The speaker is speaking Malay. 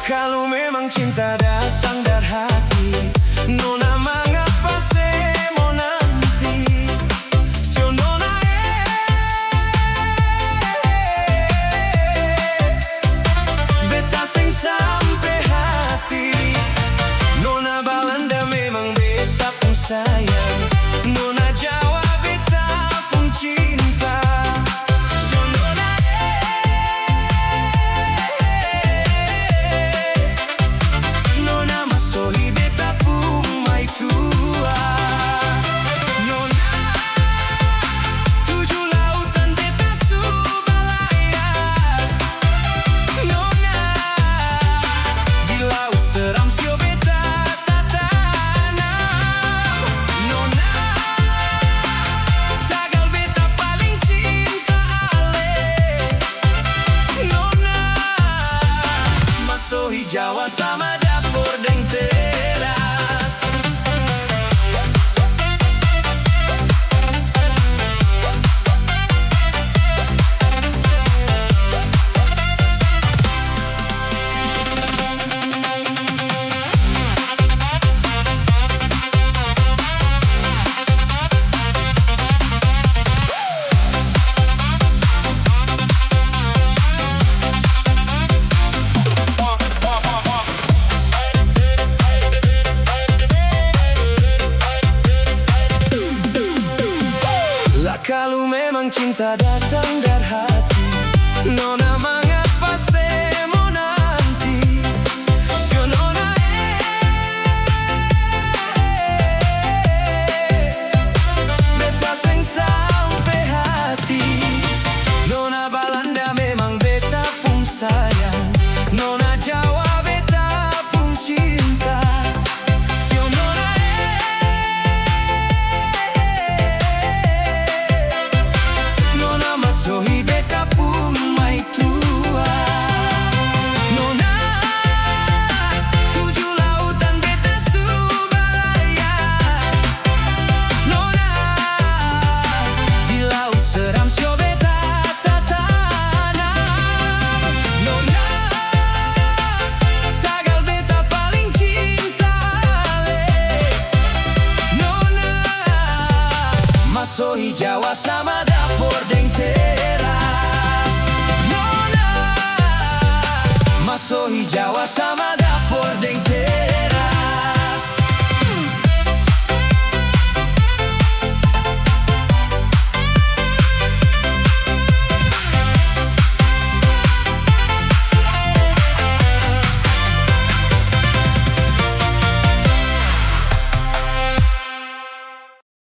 Kalau memang cinta datang dari hati, Nona mengapa saya mau nanti? Sio Nona beta sing sampai hati. Nona balanda memang beta pun sayang, Nona Jawa beta pun cinta. Sio Nona Nona masoi beta pun mai tua. Nona tujuh lautan beta su balayar. Nona di laut seram sio beta tatanam. Nona tagal beta paling cinta ale. Nona masoi Jawa sama dapur deng teras. Kalau memang cinta datang dari hati, Nona mengapa saya mau nanti? Sio Nona beta sing sampai hati. Nona balanda memang beta pun sayang, Nona Jawa beta pun cinta. Sio Nona Nona masoi beta pun mai tua. Nona tujuh lautan beta su balayar. Nona di laut seram sio beta tatanam. Nona tagal beta paling cinta ale. Nona masoi Jawa sama dapur deng teras. Nona masoi Jawa sama dapur